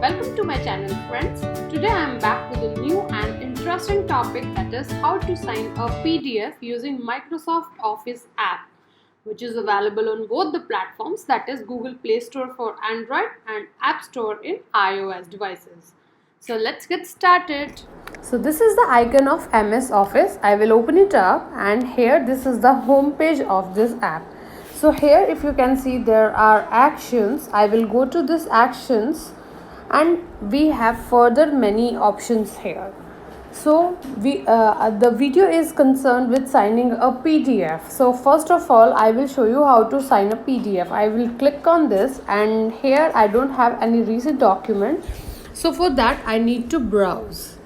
Welcome to my channel, friends. Today I am back with a new and interesting topic, that is how to sign a PDF using Microsoft Office app, which is available on both the platforms, that is Google Play Store for Android and App Store in iOS devices. So let's get started. So this is the icon of MS Office. I will open it up, and here this is the home page of this app. So here, if you can see, there are actions. I will go to this actions, and we have further many options here. So the video is concerned with signing a PDF. So first of all, I will show you how to sign a PDF. I will click on this, and here I don't have any recent document. So for that I need to browse.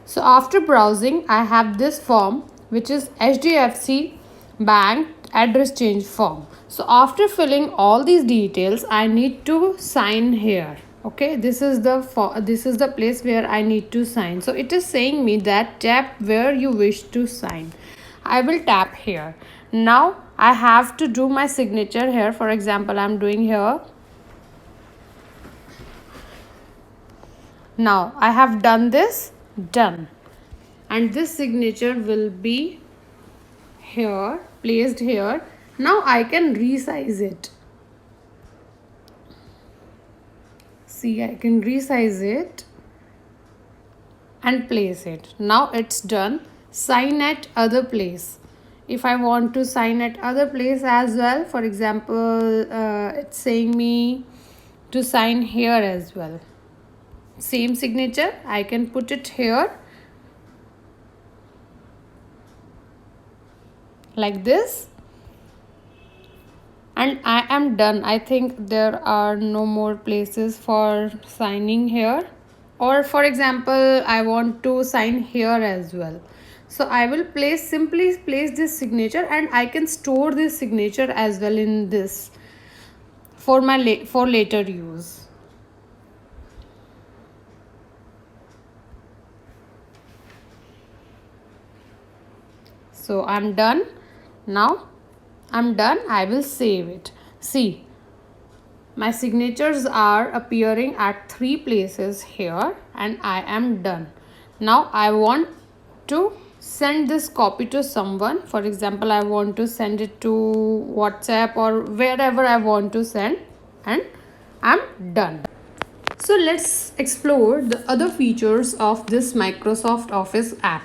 So after browsing, I have this form, which is HDFC Bank address change form. So after filling all these details, I need to sign here. Okay, this is the place where I need to sign. So it is saying me that tap where you wish to sign. I will tap here. Now I have to do my signature here. For example, I'm doing here. Now I have done this, done, and this signature will be here, placed here. Now I can resize it. See, I can resize it and place it. Now it's done. Sign at other place. If I want to sign at other place as well, for example, it's saying me to sign here as well. Same signature, I can put it here like this, and I am done. I think there are no more places for signing here. Or for example, I want to sign here as well. So I will simply place this signature, and I can store this signature as well in this for later use. So I'm done. Now I'm done. I will save it. See, my signatures are appearing at 3 places here, and I am done. Now I want to send this copy to someone. For example, I want to send it to WhatsApp or wherever I want to send, and I'm done. So let's explore the other features of this Microsoft Office app.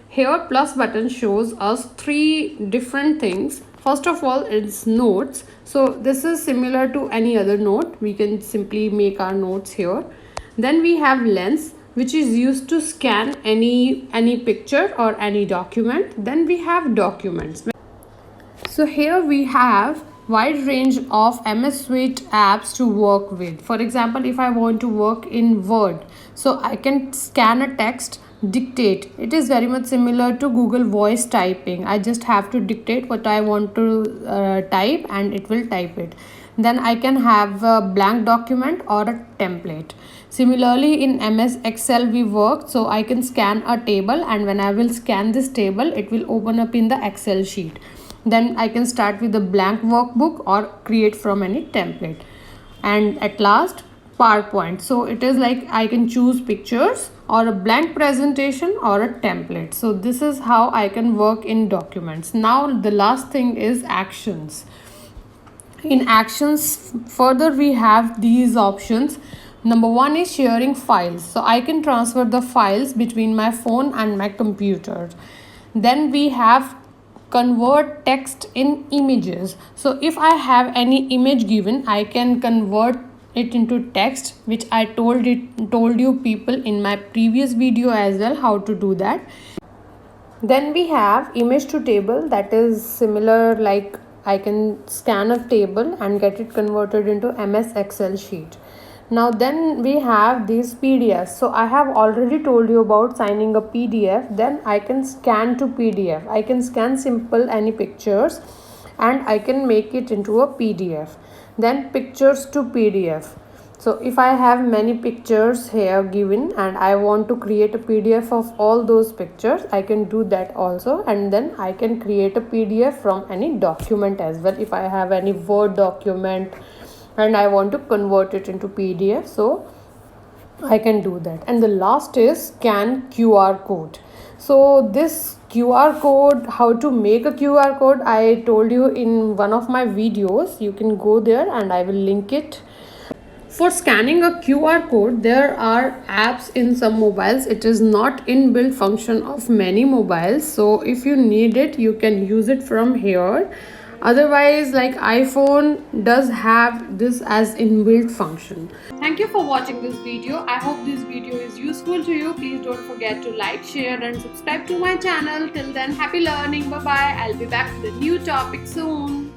Here plus button shows us 3 different things. First of all, it's notes. So this is similar to any other note. We can simply make our notes here. Then we have lens, which is used to scan any picture or any document. Then we have documents. So here we have wide range of MS Suite apps to work with. For example, if I want to work in Word, so I can scan a text, dictate. It is very much similar to Google voice typing. I just have to dictate what I want to type, and it will type it. Then I can have a blank document or a template. Similarly, in MS Excel we work, so I can scan a table, and when I will scan this table, it will open up in the Excel sheet. Then I can start with a blank workbook or create from any template. And at last, PowerPoint. So it is like I can choose pictures or a blank presentation or a template. So this is how I can work in documents. Now the last thing is actions. In actions, further we have these options. Number 1 is sharing files. So I can transfer the files between my phone and my computer. Then we have convert text in images. So if I have any image given, I can convert it into text, which I told you people in my previous video as well how to do that. Then we have image to table. That is similar, like I can scan a table and get it converted into MS Excel sheet. Now then we have these PDFs. So I have already told you about signing a PDF. Then I can scan to PDF. I can scan simple any pictures, and I can make it into a PDF. Then pictures to PDF. So if I have many pictures here given, and I want to create a PDF of all those pictures, I can do that also, and then I can create a PDF from any document as well. If I have any Word document and I want to convert it into PDF, so I can do that. And the last is scan QR code. So this QR code, how to make a QR code, I told you in one of my videos. You can go there and I will link it. For scanning a QR code, there are apps in some mobiles. It is not inbuilt function of many mobiles. So if you need it, you can use it from here. Otherwise, like iPhone does have this as inbuilt function. Thank you for watching this video. I hope this video is useful to you. Please don't forget to like, share and subscribe to my channel. Till then, happy learning. Bye bye. I'll be back with a new topic soon.